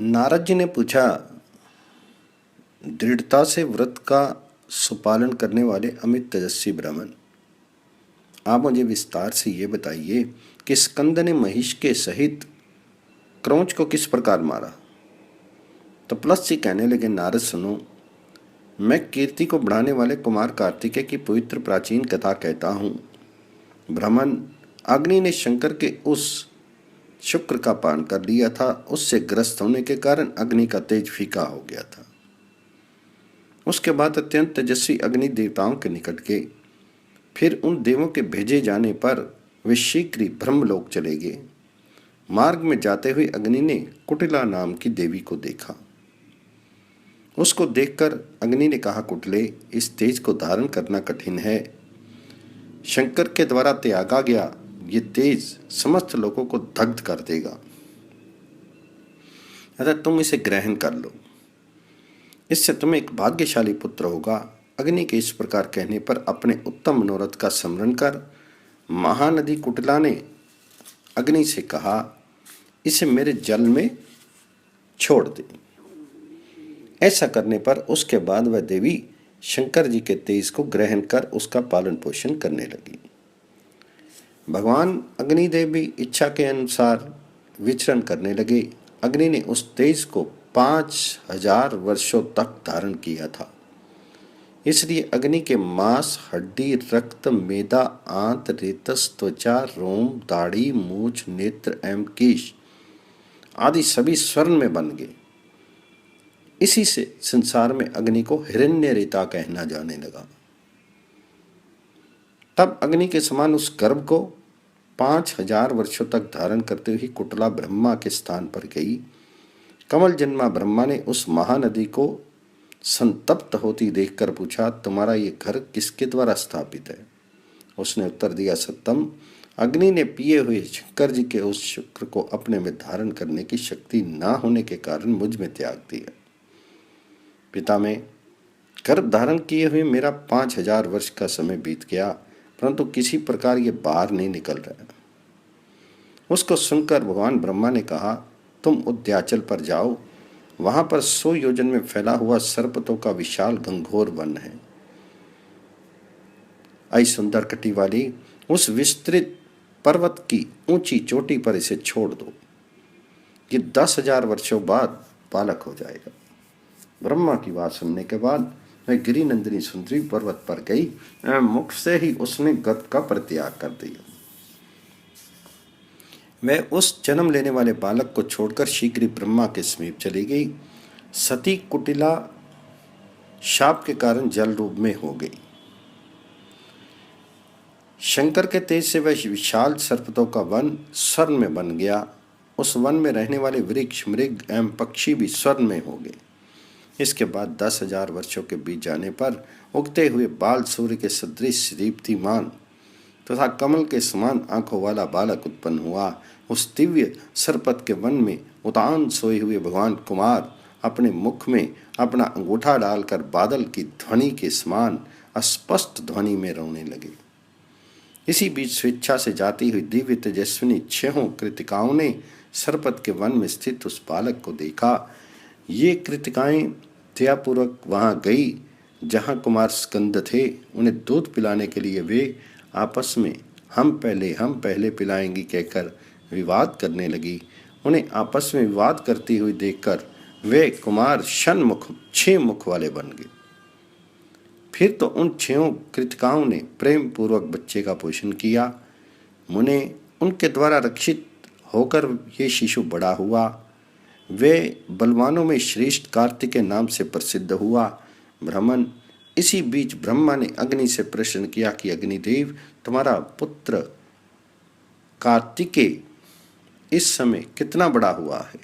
नारद जी ने पूछा, दृढ़ता से व्रत का सुपालन करने वाले अमित तेजस्वी ब्राह्मण, आप मुझे विस्तार से ये बताइए कि स्कंद ने महिष के सहित क्रौंच को किस प्रकार मारा। तो प्लस कहने लगे, नारद सुनो, मैं कीर्ति को बढ़ाने वाले कुमार कार्तिकेय की पवित्र प्राचीन कथा कहता हूँ। ब्राह्मण, अग्नि ने शंकर के उस शुक्र का पान कर लिया था। उससे ग्रस्त होने के कारण अग्नि का तेज फीका हो गया था। उसके बाद अत्यंत तेजस्वी अग्नि देवताओं के निकट गए। फिर उन देवों के भेजे जाने पर वे शीघ्र ही ब्रह्मलोक चले गए। मार्ग में जाते हुए अग्नि ने कुटिला नाम की देवी को देखा। उसको देखकर अग्नि ने कहा, कुटिले, इस तेज को धारण करना कठिन है। शंकर के द्वारा त्यागा गया ये तेज समस्त लोगों को दग्ध कर देगा, अतः तुम इसे ग्रहण कर लो। इससे तुम्हें एक भाग्यशाली पुत्र होगा। अग्नि के इस प्रकार कहने पर अपने उत्तम मनोरथ का स्मरण कर महानदी कुटिला ने अग्नि से कहा, इसे मेरे जल में छोड़ दे। ऐसा करने पर उसके बाद वह देवी शंकर जी के तेज को ग्रहण कर उसका पालन पोषण करने लगी। भगवान अग्निदेव भी इच्छा के अनुसार विचरण करने लगे। अग्नि ने उस तेज को 5000 वर्षों तक धारण किया था। इसलिए अग्नि के मांस, हड्डी, रक्त, मेदा, आंत, रेतस, त्वचा, रोम, दाढ़ी, मूछ, नेत्र एवं केश आदि सभी स्वर्ण में बन गए। इसी से संसार में अग्नि को हिरण्य रेता कहना जाने लगा। तब अग्नि के समान उस गर्भ को 5000 वर्षों तक धारण करते हुए कुटिला ब्रह्मा के स्थान पर गई। कमल जन्मा ब्रह्मा ने उस महानदी को संतप्त होती देखकर पूछा, तुम्हारा ये घर किसके द्वारा स्थापित है? उसने उत्तर दिया, सत्यम, अग्नि ने पिए हुए शंकर जी के उस शुक्र को अपने में धारण करने की शक्ति न होने के कारण मुझ में त्याग दिया। पिता में गर्भ धारण किए हुए मेरा 5000 वर्ष का समय बीत गया, परंतु किसी प्रकार ये बाहर नहीं निकल रहा। उसको सुनकर भगवान ब्रह्मा ने कहा, तुम उद्याचल पर जाओ। वहां पर 100 योजन में फैला हुआ सर्पतों का विशाल घंघोर वन है। आई सुंदर कटी वाली उस विस्तृत पर्वत की ऊंची चोटी पर इसे छोड़ दो। ये 10,000 वर्षों बाद बालक हो जाएगा। ब्रह्मा की बात सुनने के बाद वह गिरी नंदिनी सुंदरी पर्वत पर गई एवं मुख से ही उसने गत का परित्याग कर दिया। वह उस जन्म लेने वाले बालक को छोड़कर शीघ्र ब्रह्मा के समीप चली गई। सती कुटिला शाप के कारण जल रूप में हो गई। शंकर के तेज से वह विशाल सर्पतों का वन स्वर्ण में बन गया। उस वन में रहने वाले वृक्ष, मृग एवं पक्षी भी स्वर्ण में हो गए। इसके बाद 10,000 वर्षों के बीत जाने पर उगते हुए बाल सूर्य के सदृश दीप्तिमान तथा कमल के समान आंखों वाला बालक उत्पन्न हुआ। उस दिव्य सरपत के वन में उतान सोए हुए भगवान कुमार अपने मुख में अपना अंगूठा डालकर बादल की ध्वनि के समान अस्पष्ट ध्वनि में रोने लगे। इसी बीच स्वेच्छा से जाती हुई दिव्य तेजस्विनी 6 कृतिकाओं ने सरपत के वन में स्थित उस बालक को देखा। ये कृतिकाएं दयापूर्वक वहां गई जहां कुमार स्कंद थे। उन्हें दूध पिलाने के लिए वे आपस में हम पहले पिलाएंगी कहकर विवाद करने लगी। उन्हें आपस में विवाद करती हुई देखकर वे कुमार षण्मुख 6 मुख वाले बन गए। फिर तो उन 6 कृतिकाओं ने प्रेम पूर्वक बच्चे का पोषण किया। मुने उनके द्वारा रक्षित होकर ये शिशु बड़ा हुआ। वे बलवानों में श्रेष्ठ कार्तिकेय नाम से प्रसिद्ध हुआ। ब्राह्मण, इसी बीच ब्रह्मा ने अग्नि से प्रश्न किया कि अग्निदेव, तुम्हारा पुत्र कार्तिकेय इस समय कितना बड़ा हुआ है?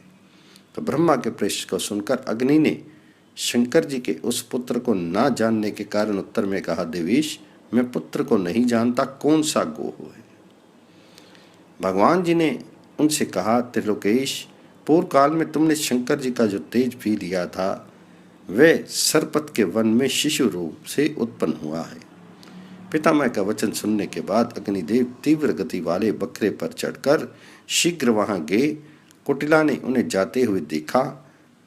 तो ब्रह्मा के प्रश्न को सुनकर अग्नि ने शंकर जी के उस पुत्र को ना जानने के कारण उत्तर में कहा, देवेश, मैं पुत्र को नहीं जानता, कौन सा गोह है? भगवान जी ने उनसे कहा, त्रिलोकेश, पूर्व काल में तुमने शंकर जी का जो तेज पी लिया था वह सरपत के वन में शिशु रूप से उत्पन्न हुआ है। पितामह का वचन सुनने के बाद अग्निदेव तीव्र गति वाले बकरे पर चढ़कर शीघ्र वहां गए। कुटिला ने उन्हें जाते हुए देखा।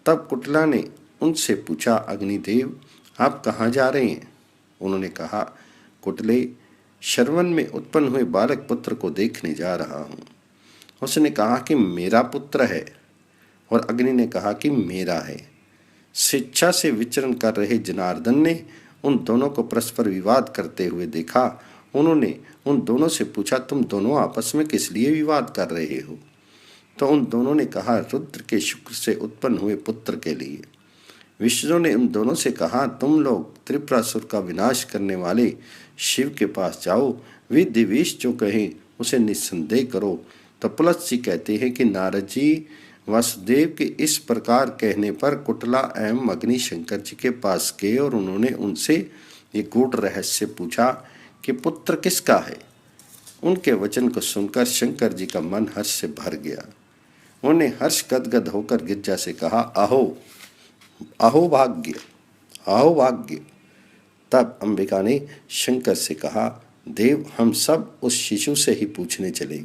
तब कुटला ने उनसे पूछा, अग्निदेव आप कहाँ जा रहे हैं? उन्होंने कहा, कुटले, श्रवण में उत्पन्न हुए बालक पुत्र को देखने जा रहा हूँ। उसने कहा कि मेरा पुत्र है, और अग्नि ने कहा कि मेरा है। स्वेच्छा से विचरण कर रहे जनार्दन ने उन दोनों को परस्पर विवाद करते हुए देखा। उन्होंने उन दोनों से पूछा, तुम दोनों आपस में किस लिए विवाद कर रहे हो? तो उन दोनों ने कहा, रुद्र के शुक्र से उत्पन्न हुए पुत्र के लिए। विष्णु ने उन दोनों से कहा, तुम लोग त्रिपुरासुर का विनाश करने वाले शिव के पास जाओ, वे देवेश जो कहें उसे निस्संदेह करो। तो पुलत्सी कहते हैं कि नारद जी वासुदेव के इस प्रकार कहने पर कुटला एवं अग्नि शंकर जी के पास गए और उन्होंने उनसे ये गूढ़ रहस्य पूछा कि पुत्र किसका है। उनके वचन को सुनकर शंकर जी का मन हर्ष से भर गया। उन्होंने हर्ष गदगद होकर गिरजा से कहा, अहो अहो भाग्य, अहो भाग्य। तब अंबिका ने शंकर से कहा, देव हम सब उस शिशु से ही पूछने चले,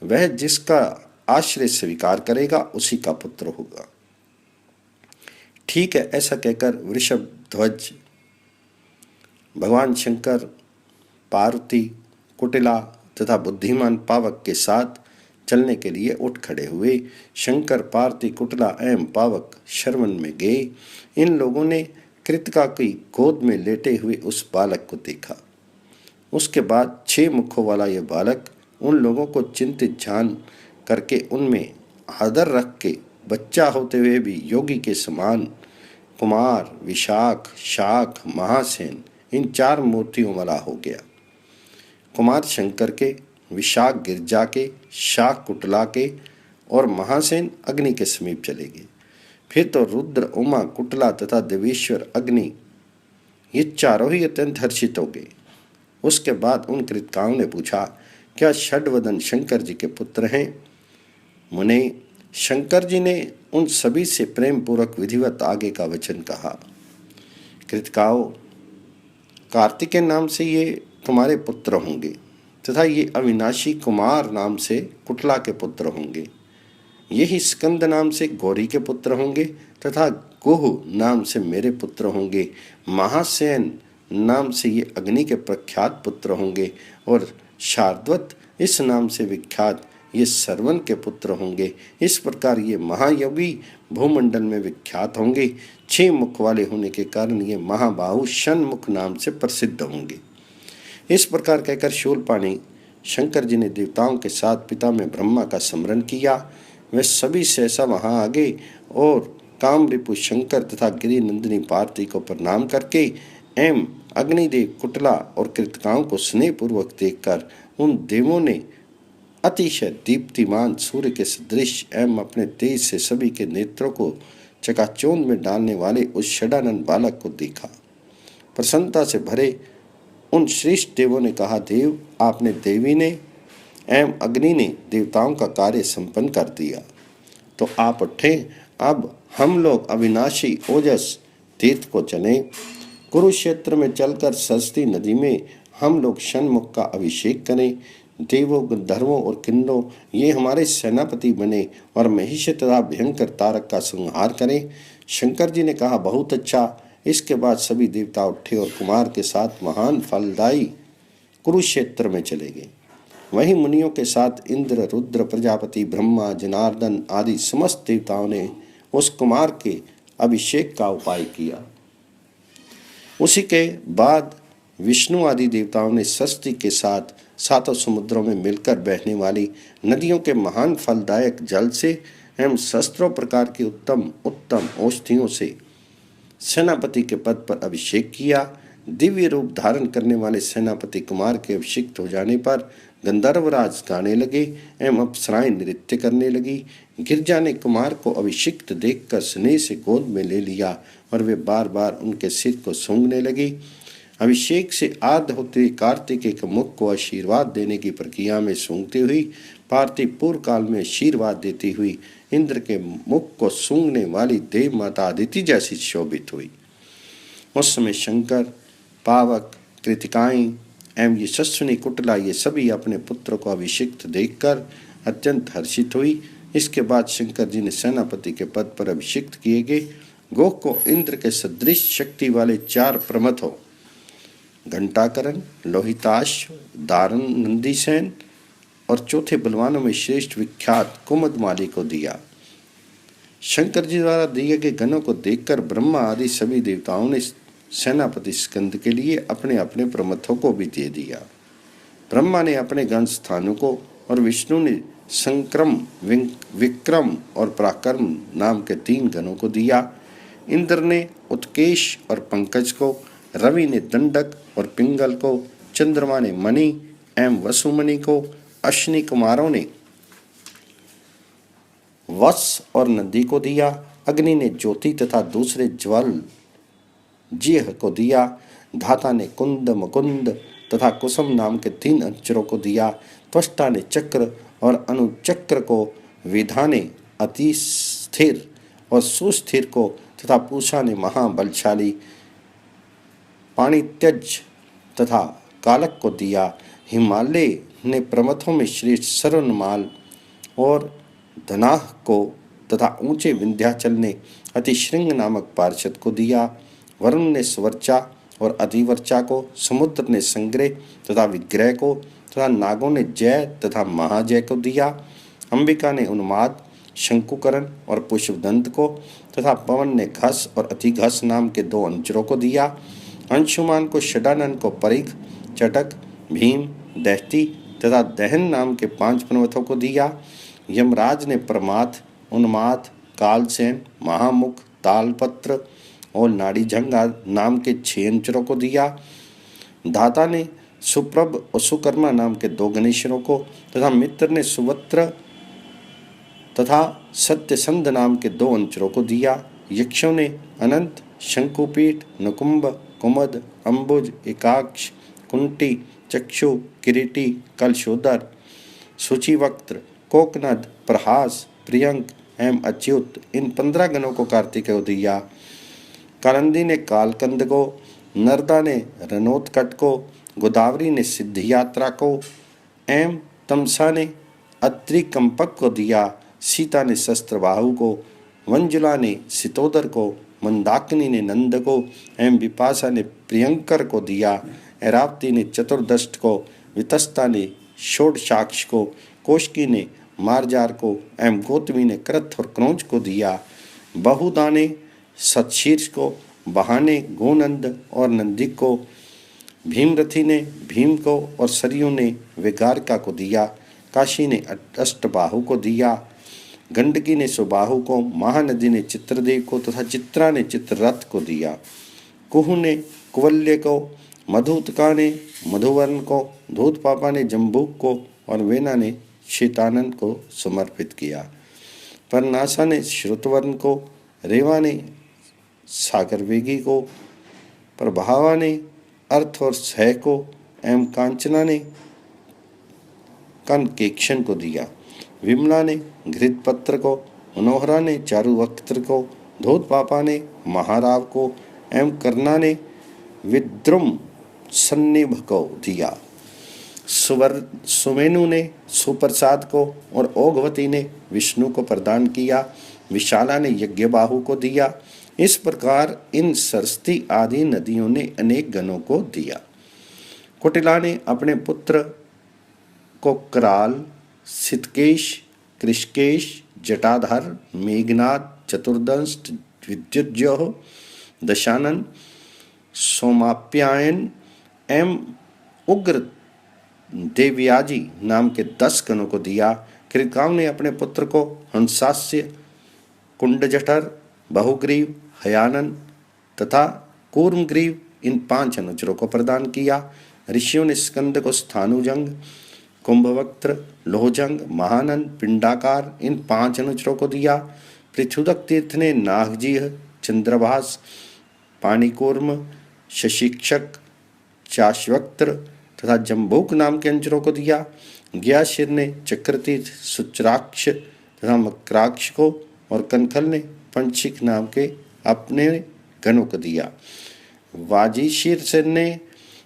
वह जिसका आश्रय स्वीकार करेगा उसी का पुत्र होगा। ठीक है, ऐसा कहकर वृषभ ध्वज भगवान शंकर पार्वती, कुटिला तथा बुद्धिमान पावक के साथ चलने के लिए उठ खड़े हुए। शंकर, पार्वती, कुटिला एवं पावक श्रवण में गए। इन लोगों ने कृतिका की गोद में लेटे हुए उस बालक को देखा। उसके बाद 6 मुखों वाला यह बालक उन लोगों को चिंतित जान करके उनमें आदर रख के बच्चा होते हुए भी योगी के समान कुमार, विशाख, शाख, महासेन इन 4 मूर्तियों वाला हो गया। कुमार शंकर के, विशाख गिरजा के, शाख कुटला के और महासेन अग्नि के समीप चले गए। फिर तो रुद्र, उमा, कुटला तथा देवेश्वर अग्नि ये चारों ही अत्यंत हर्षित हो गए। उसके बाद उन कृतकाओं ने पूछा, क्या षड्वदन शंकर जी के पुत्र हैं? मुने, शंकर जी ने उन सभी से प्रेम पूर्वक विधिवत आगे का वचन कहा। कृतकाओं, कार्तिकेय नाम से ये तुम्हारे पुत्र होंगे तथा ये अविनाशी कुमार नाम से कुटला के पुत्र होंगे। यही स्कंद नाम से गौरी के पुत्र होंगे तथा गुह नाम से मेरे पुत्र होंगे। महासेन नाम से ये अग्नि के प्रख्यात पुत्र होंगे और शार्दवत इस नाम से विख्यात ये सरवन के पुत्र होंगे। इस प्रकार ये महायोगी भूमंडल में विख्यात होंगे। 6 मुख वाले होने के कारण ये महाबाहु षण्मुख नाम से प्रसिद्ध होंगे। इस प्रकार कहकर शूलपाणी शंकर जी ने देवताओं के साथ पिता में ब्रह्मा का स्मरण किया। वे सभी सहसा वहां आ गए और कामरिपु शंकर तथा गिरि नंदिनी पार्वती को प्रणाम करके एवं अग्निदेव, कुटला और कृतकाओं को स्नेहपूर्वक देखकर उन देवों ने अतिशय दीप्तिमान सूर्य के सदृश एवं अपने तेज से सभी के नेत्रों को चकाचौंध में डालने वाले उस षडानंद बालक को देखा। प्रसन्नता से भरे उन श्रेष्ठ देवों ने कहा, देव आपने देवी ने एवं अग्नि ने देवताओं का कार्य संपन्न कर दिया, तो आप उठें, अब हम लोग अविनाशी ओजस तीर्थ को चलें। कुरुक्षेत्र में चलकर सरस्वती नदी में हम लोग षण्मुख का अभिषेक करें। देवों, गंधर्वों और किन्नरों ये हमारे सेनापति बने और महिष तथा भयंकर तारक का संहार करें। शंकर जी ने कहा, बहुत अच्छा। इसके बाद सभी देवता उठे और कुमार के साथ महान फलदायी कुरुक्षेत्र में चले गए। वहीं मुनियों के साथ इंद्र, रुद्र, प्रजापति, ब्रह्मा, जनार्दन आदि समस्त देवताओं ने उस कुमार के अभिषेक का उपाय किया। उसी के बाद विष्णु आदि देवताओं ने सरस्वती के साथ 7 समुद्रों में मिलकर बहने वाली नदियों के महान फलदायक जल से एवं सहस्त्रों प्रकार की उत्तम उत्तम औषधियों से सेनापति के पद पर अभिषेक किया। दिव्य रूप धारण करने वाले सेनापति कुमार के अभिषिक्त हो जाने पर गंधर्वराज गाने लगे एवं अप्सराएं नृत्य करने लगी। गिरजा ने कुमार को अभिषिक्त देखकर स्नेह से गोद में ले लिया और वे बार बार उनके सिर को सूंघने लगी। अभिषेक से आर्ध होते हुए कार्तिकेय के मुख को आशीर्वाद देने की प्रक्रिया में सूंघती हुई पार्वती पूर्व काल में आशीर्वाद देती हुई इंद्र के मुख को सूंघने वाली देव माता अदिति जैसी शोभित हुई। उस समय शंकर, पावक, कृतिकाएं एवं यशस्विनी, कुटला ये सभी अपने पुत्र को अभिषिक्त देखकर अत्यंत हर्षित हुई। इसके बाद शंकर जी ने सेनापति के पद पर अभिषिक्त किए गए। गोह को इंद्र के सदृश शक्ति वाले 4 प्रमथों घंटाकरण, लोहिताश, दारुण, नंदीसेन और चौथे बलवानों में श्रेष्ठ विख्यात कुमुदमाली को दिया। शंकर जी द्वारा दिए गए गणों को देखकर ब्रह्मा आदि सभी देवताओं ने सेनापति स्कंद के लिए अपने अपने प्रमथों को भी दे दिया। ब्रह्मा ने अपने गण स्थानों को और विष्णु ने संक्रम, विक्रम और पराक्रम नाम के 3 गणों को दिया। इंद्र ने उत्केश और पंकज को, रवि ने दंडक और पिंगल को, चंद्रमा ने मणि एवं वसुमणि को, अश्विनी कुमारों ने वत्स और नंदी को दिया। अग्नि ने ज्योति तथा दूसरे ज्वल जिह को दिया। धाता ने कुंद, मुकुंद तथा कुसुम नाम के 3 अक्षरों को दिया। त्वष्टा ने चक्र और अनुचक्र को, विधा ने अति स्थिर और सुस्थिर को तथा पूषा ने महाबलशाली पाणित्यज तथा कालक को दिया। हिमालय ने प्रमथों में श्रेष्ठ सर्वनमाल और धनाह को तथा ऊंचे विंध्याचल ने अतिशृंग नामक पार्षद को दिया। वरुण ने स्वर्चा और अधिवर्चा को, समुद्र ने संग्रह तथा विग्रह को तथा नागों ने जय तथा महाजय को दिया। अंबिका ने उन्माद, शंकुकरण और पुष्पदंत को तथा पवन ने घस और अतिघस नाम के 2 अंचरों को दिया। अंशुमान को षडानन को परिघ, चटक, भीम, दहती तथा दहन नाम के 5 प्रमथों को दिया। यमराज ने प्रमाथ, उन्माद, कालसेन, महामुख, तालपत्र और नाड़ीजंग नाम के 6 अंचरों को दिया। धाता ने सुप्रभ और सुकर्मा नाम के 2 गणेशरों को तथा मित्र ने सुवत्र तथा सत्यसंध नाम के 2 अंचरों को दिया। यक्षों ने अनंत, शंकुपीठ, नुकुंभ, कुमद, अंबुज, एकाक्ष, कुंटी, चक्षु, किरीटी, कलशोदर, सूचिवक्त्र, कोकनद, प्रहास, प्रियंक एवं अच्युत इन 15 गणों को कार्तिकेय दिया। कालंदी ने कालकंद को, नर्दा ने रनोत्कट को, गोदावरी ने सिद्धियात्रा को एवं तमसा ने अत्रिकंपक को दिया। सीता ने शस्त्रबाहु को, वंजुला ने सितोदर को, मंदाकिनी ने नंद को एवं विपाशा ने प्रियंकर को दिया। ऐरावती ने चतुर्दष्ट को, वितस्ता ने षोडशाक्ष को, कोशकी ने मारजार को एवं गौतमी ने कृत और क्रोंच को दिया। बहुदा ने सतशीर्ष को, बहाने गोनंद और नंदिक को, भीमरथी ने भीम को और सरयू ने विगारिका को दिया। काशी ने अष्टबाहु को दिया। गंडकी ने सुबाहु को, महानदी ने चित्रदेव को तथा चित्रा ने चित्ररथ को दिया। कुहू ने कुवल्य को, मधुतका ने मधुवर्ण को, धूतपापा ने जम्बूक को और वेना ने शीतानंद को समर्पित किया। परनासा ने श्रुतवर्ण को, रेवा ने सागरवेगी को, प्रभावा ने अर्थ और सह को एवं कांचना ने कनकेक्षण को दिया। विमला ने घृतपत्र को, मनोहरा ने चारुवक्त्र को, धूतपापा ने महाराव को एवं कर्णा ने विद्रुम सन्निभ को दिया। सुमेनु ने सुप्रसाद को और ओघवती ने विष्णु को प्रदान किया। विशाला ने यज्ञबाहु को दिया। इस प्रकार इन सरस्वती आदि नदियों ने अनेक गणों को दिया। कुटिला ने अपने पुत्र को कराल, सितकेश, कृषकेश, जटाधर, मेघनाथ, चतुर्दंष्ट, विद्युज्योह, दशानन, सोमाप्यायन एवं उग्र देवयाजी नाम के 10 गणों को दिया। कृतकाम ने अपने पुत्र को हंसास्य, कुंडजठर, बहुग्रीव, हयानन तथा कूर्मग्रीव इन 5 अनुचरों को प्रदान किया। ऋषियों ने स्कंद को स्थानुजंग, कुंभवक्त्र, लोहजंग, महानन, पिंडाकार इन 5 अनुचरों को दिया। पृथुदक तीर्थ ने नागजीह, चंद्रभास, पाणिकूर्म, शशिक्षक, चाश्वक्त्र तथा जम्बूक नाम के अंचरों को दिया। ज्ञाशिर ने चक्रतीर्थ, सुचराक्ष तथा मक्राक्ष को और कनखल ने पंचिक नाम के अपने गणों को दिया। वाजीशीर सेन ने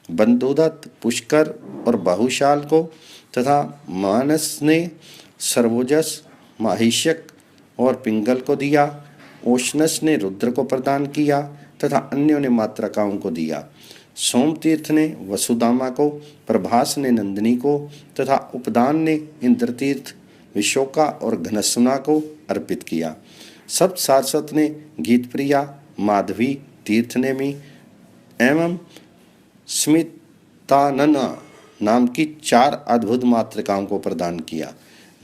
बंधुदत्त, पुष्कर और बहुशाल को तथा मानस ने सर्वोजस, माहिष्यक और पिंगल को दिया। ओशनस ने रुद्र को प्रदान किया तथा अन्यों ने मातृकाओं को दिया। सोमतीर्थ ने वसुदामा को, प्रभास ने नंदिनी को तथा उपदान ने इंद्रतीर्थ, विशोका और घनस्वना को अर्पित किया। सब सारस्वत ने गीतप्रिया, माधवी, तीर्थनेमी एवं स्मितानना नाम की 4 अद्भुत मातृकाओं को प्रदान किया।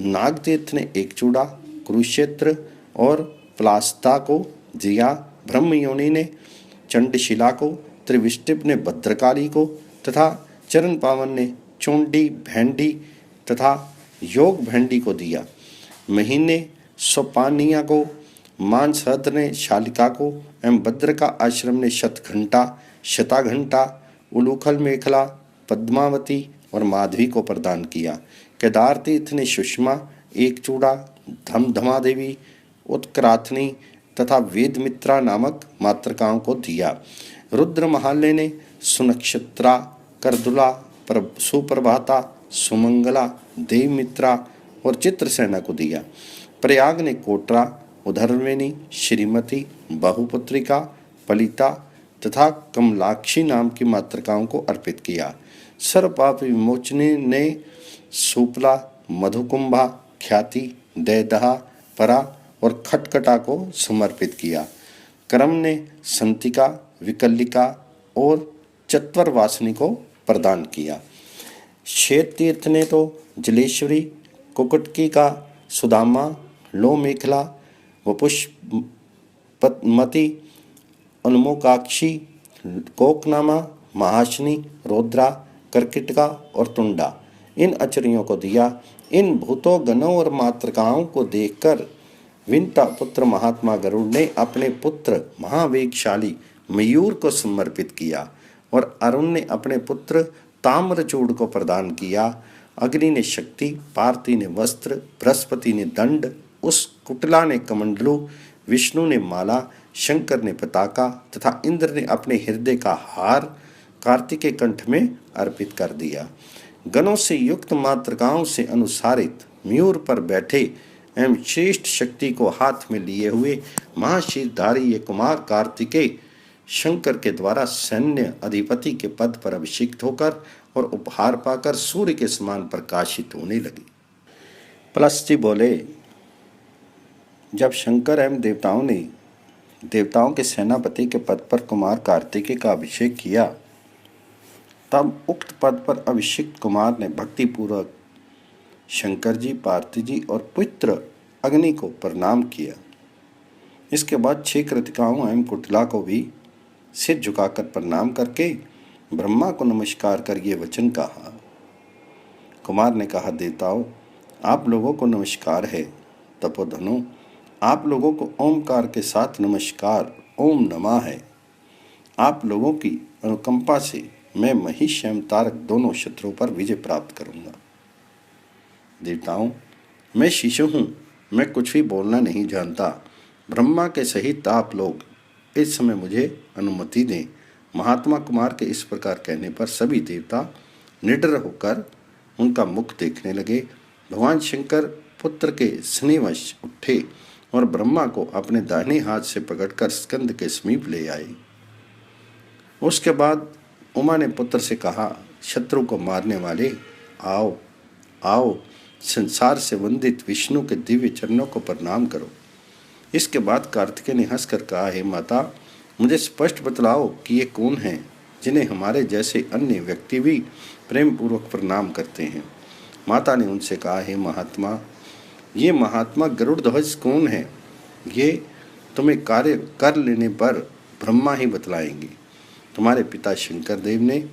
नागतीर्थ ने एक चूड़ा, कुरुक्षेत्र और प्लास्ता को दिया। ब्रह्मयोनि ने चंडशिला को, त्रिविष्टिप ने भद्रकाली को तथा चरण पावन ने चोंडी भेंडी तथा योग भेंडी को दिया। मही ने सोपानिया को, मानसहद्र ने शालिका को एवं भद्र का आश्रम ने शतघंटा, शताघंटा, उलूखल मेखला, पद्मावती और माधवी को प्रदान किया। केदार तीर्थ ने सुषमा, एक चूड़ा, धमधमा देवी, उत्क्राथनी तथा वेदमित्रा नामक मातृकाओं को दिया। रुद्र महालय ने सुनक्षत्रा, करदुला, सुप्रभाता, सुमंगला, देवमित्रा और चित्रसेना को दिया। प्रयाग ने कोटरा, उधर्वेणी, श्रीमती, बहुपुत्रिका, पलिता तथा कमलाक्षी नाम की मातृकाओं को अर्पित किया। सर्वपाप विमोचनी ने सुपला, मधुकुंभा, ख्याति, दैदहा, परा और खटकटा को समर्पित किया। करम ने संतिका, विकल्लिका और चत्वरवासिनी को प्रदान किया। श्वेत तीर्थ ने तो जलेश्वरी, कुकुटकी का, सुदामा, लो मेखला व पुष्पमती, उन्मोकाक्षी, कोकनामा, महाशनी, रौद्रा, कर्किटका और तुंडा इन अचरियों को दिया। इन भूतों, गणों और मातृकाओं को देखकर विंता पुत्र महात्मा गरुड़ ने अपने पुत्र महावेगशाली मयूर को समर्पित किया और अरुण ने अपने पुत्र ताम्रचूड़ को प्रदान किया। अग्नि ने शक्ति, पार्ति ने वस्त्र, बृहस्पति ने दंड, उस कुटला ने कमंडलू, विष्णु ने माला, शंकर ने पताका तथा इंद्र ने अपने हृदय का हार कार्तिकेय कंठ में अर्पित कर दिया। गणों से युक्त मातृकाओं से अनुसारित मयूर पर बैठे एवं श्रेष्ठ शक्ति को हाथ में लिए हुए महाशीरधारी ये कुमार कार्तिकेय शंकर के द्वारा सैन्य अधिपति के पद पर अभिषिक्त होकर और उपहार पाकर सूर्य के समान प्रकाशित होने लगे। पलस्ती बोले, जब शंकर एवं देवताओं ने देवताओं के सेनापति के पद पर कुमार कार्तिकेय का अभिषेक किया, तब उक्त पद पर अभिषिक्त कुमार ने भक्तिपूर्वक शंकर जी, पार्थिव जी और पुत्र अग्नि को प्रणाम किया। इसके बाद 6 कृतिकाओं एवं कुटिला को भी सिर झुकाकर प्रणाम करके ब्रह्मा को नमस्कार कर ये वचन कहा। कुमार ने कहा, देवताओं, आप लोगों को नमस्कार है। तपोधनों, आप लोगों को ओमकार के साथ नमस्कार, ओम नमः है। आप लोगों की अनुकंपा से मैं महिष एवं तारक दोनों शत्रुओं पर विजय प्राप्त करूंगा। देवताओं, मैं शिशु हूँ, मैं कुछ भी बोलना नहीं जानता। ब्रह्मा के सहित आप लोग इस समय मुझे अनुमति दें। महात्मा कुमार के इस प्रकार कहने पर सभी देवता निडर होकर उनका मुख देखने लगे। भगवान शंकर पुत्र के स्नेहवश उठे और ब्रह्मा को अपने दाहिने हाथ से पकड़कर स्कंद के समीप ले आए। उसके बाद उमा ने पुत्र से कहा, शत्रु को मारने वाले, आओ आओ, संसार से वंदित विष्णु के दिव्य चरणों को प्रणाम करो। इसके बाद कार्तिकेय ने हंसकर कहा, हे माता, मुझे स्पष्ट बतलाओ कि ये कौन हैं जिन्हें हमारे जैसे अन्य व्यक्ति भी प्रेम पूर्वक प्रणाम करते हैं। माता ने उनसे कहा, हे महात्मा, ये महात्मा गरुड़ ध्वज कौन है? ये तुम्हें कार्य कर लेने पर ब्रह्मा ही बतलाएंगे। तुम्हारे पिता शंकर देव ने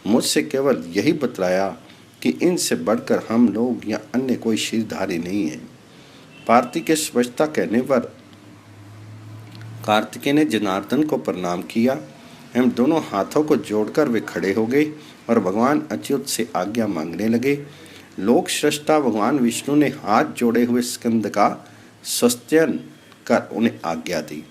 मुझसे केवल यही बतलाया कि इनसे बढ़कर हम लोग या अन्य कोई शीरधारी नहीं है। पार्थिव के स्पष्टता कहने पर कार्तिकेय ने जनार्दन को प्रणाम किया एवं दोनों हाथों को जोड़कर वे खड़े हो गए और भगवान अच्युत से आज्ञा मांगने लगे। लोक सृष्टा भगवान विष्णु ने हाथ जोड़े हुए स्कंद का स्वस्त्यन कर उन्हें आज्ञा दी।